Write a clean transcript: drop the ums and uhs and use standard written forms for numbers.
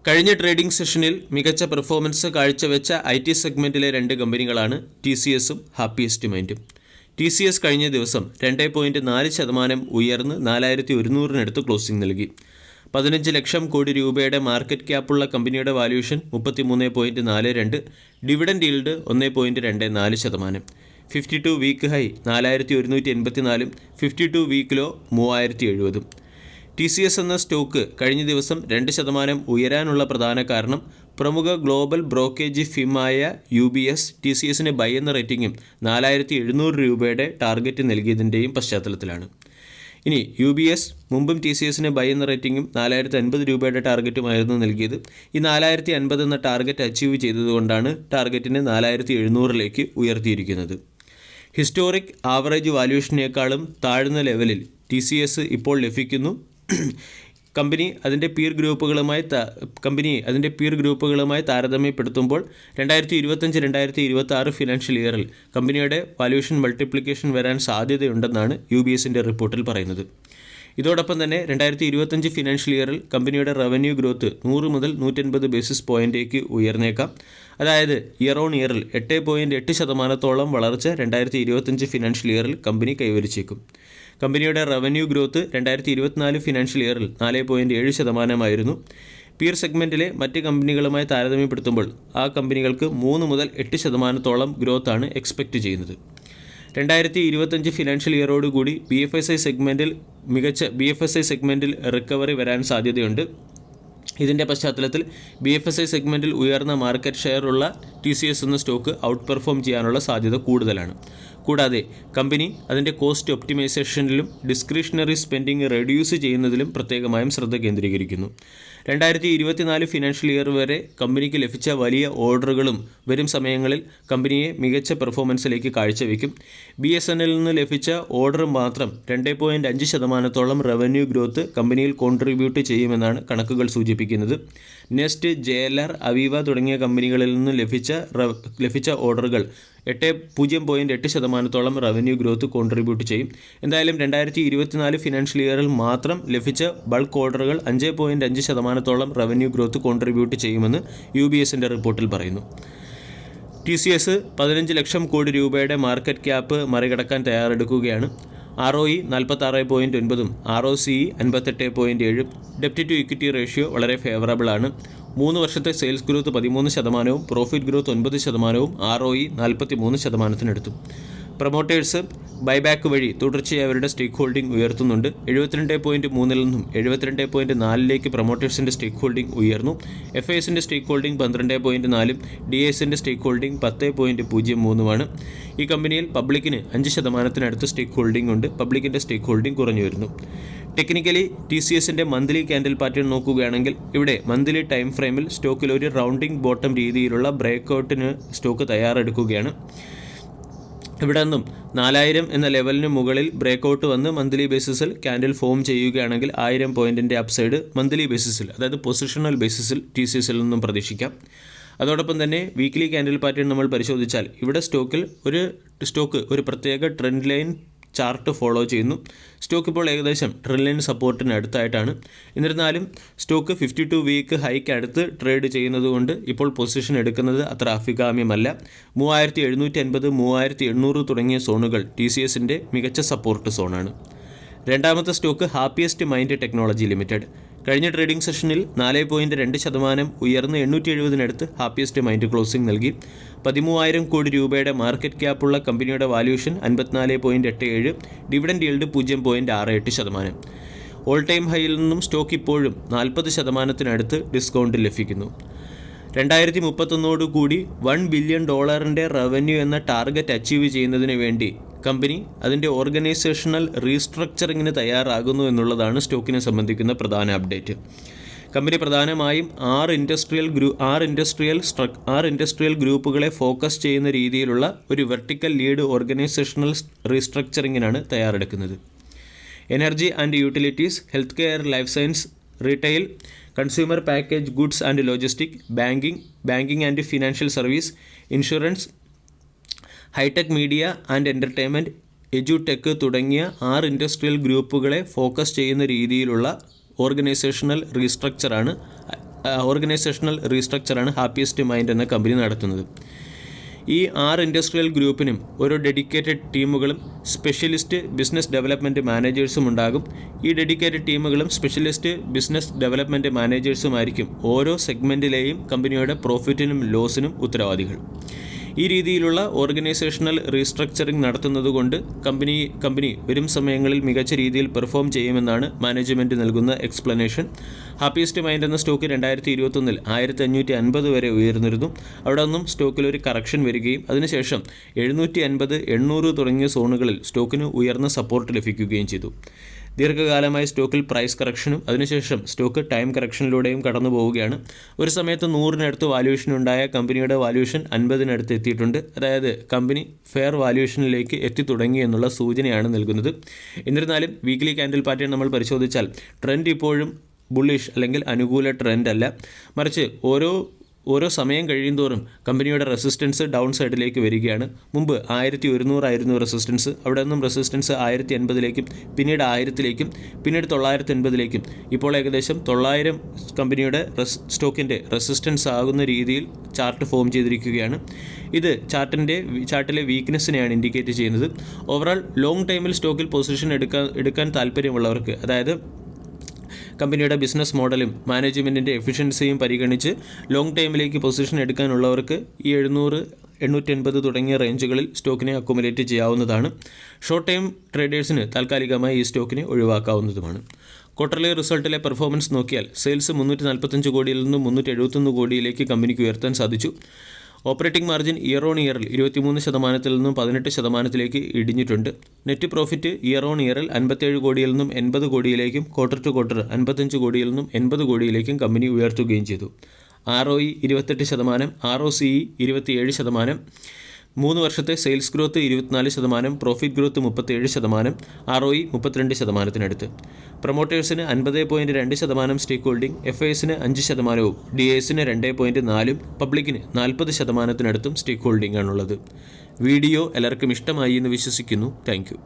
കഴിഞ്ഞ ട്രേഡിംഗ് സെഷനിൽ മികച്ച പെർഫോമൻസ് കാഴ്ചവെച്ച IT സെഗ്മെൻറ്റിലെ രണ്ട് കമ്പനികളാണ് TCSും ഹാപ്പിയസ്റ്റ് മൈൻഡും. TCS കഴിഞ്ഞ ദിവസം 2.4% ഉയർന്ന് 4100-നടുത്ത് ക്ലോസിംഗ് നൽകി. 15 ലക്ഷം കോടി രൂപയുടെ മാർക്കറ്റ് ക്യാപ്പുള്ള കമ്പനിയുടെ valuation 33.42, dividend yield 1.24%. 52 week high 4184, 52 week low 3070. TCS എന്ന സ്റ്റോക്ക് കഴിഞ്ഞ ദിവസം 2% ഉയരാനുള്ള പ്രധാന കാരണം പ്രമുഖ ഗ്ലോബൽ ബ്രോക്കേജ് ഫിമായ UBS TCSന് ബൈ എന്ന റേറ്റിംഗും 4700 രൂപയുടെ ടാർഗറ്റ് നൽകിയതിൻ്റെയും പശ്ചാത്തലത്തിലാണ്. ഇനി UBS മുമ്പും TCSന് ബൈ എന്ന റേറ്റിംഗും 4050 രൂപയുടെ ടാർഗറ്റുമായിരുന്നു നൽകിയത്. ഈ 4050 എന്ന ടാർഗറ്റ് അച്ചീവ് ചെയ്തതുകൊണ്ടാണ് ടാർഗറ്റിനെ 4700-ലേക്ക് ഉയർത്തിയിരിക്കുന്നത്. ഹിസ്റ്റോറിക് ആവറേജ് വാല്യൂഷനേക്കാളും താഴ്ന്ന ലെവലിൽ TCS ഇപ്പോൾ ലഭിക്കുന്നു. കമ്പനി അതിൻ്റെ പീർ ഗ്രൂപ്പുകളുമായി താരതമ്യപ്പെടുത്തുമ്പോൾ 2025-2026 ഫിനാൻഷ്യൽ ഇയറിൽ കമ്പനിയുടെ വാല്യൂഷൻ മൾട്ടിപ്ലിക്കേഷൻ വരാൻ സാധ്യതയുണ്ടെന്നാണ് UBSൻ്റെ റിപ്പോർട്ടിൽ പറയുന്നത്. ഇതോടൊപ്പം തന്നെ 2025 ഫിനാൻഷ്യൽ ഇയറിൽ കമ്പനിയുടെ റവന്യൂ ഗ്രോത്ത് 100 മുതൽ 150 ബേസിസ് പോയിൻറ്റേക്ക് ഉയർന്നേക്കാം. അതായത് ഇയർ ഓൺ ഇയറിൽ 8.8% വളർച്ച 2025 ഫിനാൻഷ്യൽ ഇയറിൽ കമ്പനി കൈവരിച്ചേക്കും. കമ്പനിയുടെ റവന്യൂ ഗ്രോത്ത് 2024 ഫിനാൻഷ്യൽ ഇയറിൽ 4.7% പീർ സെഗ്മെൻറ്റിലെ മറ്റ് കമ്പനികളുമായി താരതമ്യപ്പെടുത്തുമ്പോൾ ആ കമ്പനികൾക്ക് 3 മുതൽ 8% ഗ്രോത്താണ് എക്സ്പെക്റ്റ് ചെയ്യുന്നത്. 2025 ഫിനാൻഷ്യൽ ഇയറോടുകൂടി BFSI സെഗ്മെൻറ്റിൽ റിക്കവറി വരാൻ സാധ്യതയുണ്ട്. ഇതിൻ്റെ പശ്ചാത്തലത്തിൽ BFSI സെഗ്മെൻറ്റിൽ ഉയർന്ന മാർക്കറ്റ് ഷെയറുള്ള TCS എന്ന സ്റ്റോക്ക് ഔട്ട് പെർഫോം ചെയ്യാനുള്ള സാധ്യത കൂടുതലാണ്. കൂടാതെ കമ്പനി അതിൻ്റെ കോസ്റ്റ് ഒപ്റ്റിമൈസേഷനിലും ഡിസ്ക്രിഷണറി സ്പെൻഡിങ് റെഡ്യൂസ് ചെയ്യുന്നതിലും പ്രത്യേകമായും ശ്രദ്ധ കേന്ദ്രീകരിക്കുന്നു. 2024 ഫിനാൻഷ്യൽ ഇയർ വരെ കമ്പനിക്ക് ലഭിച്ച വലിയ ഓർഡറുകളും വരും സമയങ്ങളിൽ കമ്പനിയെ മികച്ച പെർഫോമൻസിലേക്ക് കാഴ്ചവെക്കും. BSNL നിന്ന് ലഭിച്ച ഓർഡർ മാത്രം 2.5% റവന്യൂ ഗ്രോത്ത് കമ്പനിയിൽ കോൺട്രിബ്യൂട്ട് ചെയ്യുമെന്നാണ് കണക്കുകൾ സൂചിപ്പിക്കുന്നത്. നെസ്റ്റ്, JLR, അവീവ തുടങ്ങിയ കമ്പനികളിൽ നിന്ന് ലഭിച്ച ഓർഡറുകൾ 0.8% റവന്യൂ ഗ്രോത്ത് കോൺട്രിബ്യൂട്ട് ചെയ്യും. എന്തായാലും 2024 ഫിനാൻഷ്യൽ ഇയറിൽ മാത്രം ലഭിച്ച ബൾക്ക് ഓർഡറുകൾ 5.5% റവന്യൂ ഗ്രോത്ത് കോൺട്രിബ്യൂട്ട് ചെയ്യുമെന്ന് UBSൻ്റെ റിപ്പോർട്ടിൽ പറയുന്നു. TCS 15 ലക്ഷം കോടി രൂപയുടെ മാർക്കറ്റ് ക്യാപ്പ് മറികടക്കാൻ തയ്യാറെടുക്കുകയാണ്. ROE 46.9, ROCE 58.7. ഡെപ്റ്റ് ടു ഇക്വിറ്റി റേഷ്യോ വളരെ ഫേവറബിൾ ആണ്. 3 വർഷത്തെ sales growth 13%, profit growth 9%, ROE 43%-നടുത്തു. പ്രൊമോട്ടേഴ്സ് ബൈബാക്ക് വഴി തുടർച്ചയായി അവരുടെ സ്റ്റേക്ക് ഹോൾഡിംഗ് ഉയർത്തുന്നുണ്ട്. 72.3-ൽ നിന്നും 72.4-ലേക്ക് പ്രൊമോട്ടേഴ്സിൻ്റെ സ്റ്റേക്ക് ഹോൾഡിംഗ് ഉയർന്നു. FISൻ്റെ സ്റ്റേക്ക് ഹോൾഡിംഗ് 12.4-ഉം DISൻ്റെ സ്റ്റേക്ക് ഹോൾഡിംഗ് 10.03-ഉമാണ്. ഈ കമ്പനിയിൽ പബ്ലിക്കിന് 5%-നടുത്ത് സ്റ്റേക്ക് ഹോൾഡിംഗ് ഉണ്ട്. പബ്ലിക്കിൻ്റെ സ്റ്റേക്ക് ഹോൾഡിംഗ് കുറഞ്ഞു വരുന്നു. ടെക്നിക്കലി TCSൻ്റെ മന്ത്ലി ക്യാൻഡിൽ പാറ്റേൺ നോക്കുകയാണെങ്കിൽ ഇവിടെ മന്ത്ലി ടൈം ഫ്രെയിമിൽ സ്റ്റോക്കിൽ ഒരു റൗണ്ടിംഗ് ബോട്ടം രീതിയിലുള്ള ബ്രേക്ക്ഔട്ടിന് സ്റ്റോക്ക് തയ്യാറെടുക്കുകയാണ്. ഇവിടെ നിന്നും 4000 എന്ന ലെവലിന് മുകളിൽ ബ്രേക്ക്ഔട്ട് വന്ന് മന്ത്ലി ബേസിസിൽ ക്യാൻഡിൽ ഫോം ചെയ്യുകയാണെങ്കിൽ 1000 പോയിൻറ്റിൻ്റെ അപ്സൈഡ് മന്ത്ലി ബേസിസിൽ, അതായത് പൊസിഷണൽ ബേസിസിൽ TCSൽ നിന്നും പ്രതീക്ഷിക്കാം. അതോടൊപ്പം തന്നെ വീക്ക്ലി ക്യാൻഡിൽ പാറ്റേൺ നമ്മൾ പരിശോധിച്ചാൽ ഇവിടെ സ്റ്റോക്ക് ഒരു പ്രത്യേക ട്രെൻഡ് ലൈൻ ചാർട്ട് ഫോളോ ചെയ്യുന്നു. സ്റ്റോക്ക് ഇപ്പോൾ ഏകദേശം ട്രെൻഡ് ലൈൻ സപ്പോർട്ടിന് അടുത്തായിട്ടാണ്. എന്നിരുന്നാലും സ്റ്റോക്ക് 52 വീക്ക് ഹൈക്ക് അടുത്ത് ട്രേഡ് ചെയ്യുന്നതുകൊണ്ട് ഇപ്പോൾ പൊസിഷൻ എടുക്കുന്നത് അത്ര അഭികാമ്യമല്ല. 3750, 3800 തുടങ്ങിയ സോണുകൾ TCSൻ്റെ മികച്ച സപ്പോർട്ട് സോണാണ്. രണ്ടാമത്തെ stock happiest mind technology limited. കഴിഞ്ഞ ട്രേഡിംഗ് സെഷനിൽ 4.2% ഉയർന്ന് 870-നടുത്ത് ഹാപ്പിയസ്റ്റ് മൈൻഡ് ക്ലോസിംഗ് നൽകി. 13,000 കോടി രൂപയുടെ മാർക്കറ്റ് ക്യാപ്പുള്ള കമ്പനിയുടെ valuation 54.87, dividend yield 0.68%. All time ഹൈയിൽ നിന്നും സ്റ്റോക്ക് ഇപ്പോഴും 40%-നടുത്ത് ഡിസ്കൗണ്ട് ലഭിക്കുന്നു. 2031 $1 ബില്യൺ റവന്യൂ എന്ന ടാർഗറ്റ് അച്ചീവ് ചെയ്യുന്നതിന് വേണ്ടി കമ്പനി അതിൻ്റെ ഓർഗനൈസേഷണൽ റീസ്ട്രക്ചറിങ്ങിന് തയ്യാറാകുന്നു എന്നുള്ളതാണ് സ്റ്റോക്കിനെ സംബന്ധിക്കുന്ന പ്രധാന അപ്ഡേറ്റ്. കമ്പനി പ്രധാനമായും 6 ഇൻഡസ്ട്രിയൽ ഗ്രൂപ്പുകളെ ഫോക്കസ് ചെയ്യുന്ന രീതിയിലുള്ള ഒരു വെർട്ടിക്കൽ ലീഡ് ഓർഗനൈസേഷണൽ റീസ്ട്രക്ചറിങ്ങിനാണ് തയ്യാറെടുക്കുന്നത്. Energy and utilities, health care, life science, retail, consumer package goods and logistic, banking and financial service, insurance, hi-tech media and entertainment, എജുടെക് തുടങ്ങിയ 6 ഇൻഡസ്ട്രിയൽ ഗ്രൂപ്പുകളെ ഫോക്കസ് ചെയ്യുന്ന രീതിയിലുള്ള ഓർഗനൈസേഷണൽ റീസ്ട്രക്ചറാണ് ഓർഗനൈസേഷണൽ റീസ്ട്രക്ചറാണ് ഹാപ്പിയസ്റ്റ് മൈൻഡ് എന്ന കമ്പനി നടത്തുന്നത്. ഈ 6 ഇൻഡസ്ട്രിയൽ ഗ്രൂപ്പിനും ഓരോ ഡെഡിക്കേറ്റഡ് ടീമുകളും സ്പെഷ്യലിസ്റ്റ് ബിസിനസ് ഡെവലപ്മെൻറ്റ് മാനേജേഴ്സും ഉണ്ടാകും. ഈ ഡെഡിക്കേറ്റഡ് ടീമുകളും സ്പെഷ്യലിസ്റ്റ് ബിസിനസ് ഡെവലപ്മെൻറ്റ് മാനേജേഴ്സുമായിരിക്കും ഓരോ സെഗ്മെൻറ്റിലെയും കമ്പനിയുടെ പ്രോഫിറ്റിനും ലോസിനും ഉത്തരവാദികൾ. ഈ രീതിയിലുള്ള ഓർഗനൈസേഷണൽ റീസ്ട്രക്ചറിംഗ് നടത്തുന്നതുകൊണ്ട് കമ്പനി വരും സമയങ്ങളിൽ മികച്ച രീതിയിൽ പെർഫോം ചെയ്യുമെന്നാണ് മാനേജ്മെൻറ്റ് നൽകുന്ന എക്സ്പ്ലനേഷൻ. ഹാപ്പിയസ്റ്റ് മൈൻഡ് എന്ന സ്റ്റോക്ക് 2021 1550 വരെ ഉയർന്നിരുന്നു. അവിടെ നിന്നും സ്റ്റോക്കിൽ ഒരു കറക്ഷൻ വരികയും അതിനുശേഷം 750, 800 തുടങ്ങിയ സോണുകളിൽ സ്റ്റോക്കിന് ഉയർന്ന സപ്പോർട്ട് ലഭിക്കുകയും ചെയ്തു. ദീർഘകാലമായി സ്റ്റോക്കിൽ പ്രൈസ് കറക്ഷനും അതിനുശേഷം സ്റ്റോക്ക് ടൈം കറക്ഷനിലൂടെയും കടന്നു പോവുകയാണ്. ഒരു സമയത്ത് 100-നടുത്ത് വാല്യൂഷൻ ഉണ്ടായ കമ്പനിയുടെ വാല്യൂഷൻ 50-നടുത്ത് എത്തിയിട്ടുണ്ട്. അതായത് കമ്പനി ഫെയർ വാല്യൂഷനിലേക്ക് എത്തി തുടങ്ങി എന്നുള്ള സൂചനയാണ് നൽകുന്നത്. എന്നിരുന്നാലും വീക്ക്ലി ക്യാൻഡിൽ പാറ്റേൺ നമ്മൾ പരിശോധിച്ചാൽ ട്രെൻഡ് ഇപ്പോഴും ബുള്ളിഷ് അല്ലെങ്കിൽ അനുകൂല ട്രെൻഡ് അല്ല, മറിച്ച് ഓരോ സമയം കഴിയുന്തോറും കമ്പനിയുടെ റെസിസ്റ്റൻസ് ഡൗൺ സൈഡിലേക്ക് വരികയാണ്. മുമ്പ് 1100 ആയിരുന്നു റെസിസ്റ്റൻസ്. അവിടെ നിന്നും റെസിസ്റ്റൻസ് 1080-ലേക്കും പിന്നീട് 1000-ലേക്കും പിന്നീട് 980-ലേക്കും ഇപ്പോൾ ഏകദേശം 900 കമ്പനിയുടെ സ്റ്റോക്കിൻ്റെ റെസിസ്റ്റൻസ് ആകുന്ന രീതിയിൽ ചാർട്ട് ഫോം ചെയ്തിരിക്കുകയാണ്. ഇത് ചാർട്ടിലെ വീക്ക്നെസ്സിനെയാണ് ഇൻഡിക്കേറ്റ് ചെയ്യുന്നത്. ഓവറോൾ ലോങ് ടൈമിൽ സ്റ്റോക്കിൽ പൊസിഷൻ എടുക്കാൻ താല്പര്യമുള്ളവർക്ക്, അതായത് കമ്പനിയുടെ ബിസിനസ് മോഡലും മാനേജ്മെൻറ്റിൻ്റെ എഫിഷ്യൻസിയും പരിഗണിച്ച് ലോങ് ടൈമിലേക്ക് പൊസിഷൻ എടുക്കാനുള്ളവർക്ക് ഈ 700, 880 തുടങ്ങിയ റേഞ്ചുകളിൽ സ്റ്റോക്കിനെ അക്കുമുലേറ്റ് ചെയ്യാവുന്നതാണ്. ഷോർട്ട് ടൈം ട്രേഡേഴ്സിന് താൽക്കാലികമായി ഈ സ്റ്റോക്കിനെ ഒഴിവാക്കാവുന്നതുമാണ്. ക്വാർട്ടർലി റിസൾട്ടിലെ പെർഫോമൻസ് നോക്കിയാൽ സെയിൽസ് 345 കോടിയിൽ നിന്നും 371 കോടിയിലേക്ക് കമ്പനിക്ക് ഉയർത്താൻ സാധിച്ചു. ഓപ്പറേറ്റിംഗ് മാർജിൻ ഇയർ ഓൺ ഇയറിൽ 23% നിന്നും 18%-ലേക്ക് ഇടിഞ്ഞിട്ടുണ്ട്. നെറ്റ് പ്രോഫിറ്റ് ഇയർ ഓൺ ഇയറിൽ 57 കോടിയിൽ നിന്നും 80 കോടിയിലേക്കും ക്വാർട്ടർ ടു ക്വാർട്ടർ 55 കോടിയിൽ നിന്നും 80 കോടിയിലേക്കും കമ്പനി ഉയർത്തുകയും ചെയ്തു. ROE 28%, ROCE 27%, 3 വർഷത്തെ sales growth 24%, profit growth 37%, ROE 32%-നടുത്ത്. പ്രൊമോട്ടേഴ്സിന് 50.2% സ്റ്റേക്ക് ഹോൾഡിംഗ്, FISന് 5%, DISന് 2.4%, പബ്ലിക്കിന് 40%-നടുത്തും സ്റ്റേക്ക് ഹോൾഡിംഗ് ആണുള്ളത്. വീഡിയോ എല്ലാവർക്കും ഇഷ്ടമായി എന്ന് വിശ്വസിക്കുന്നു. Thank you.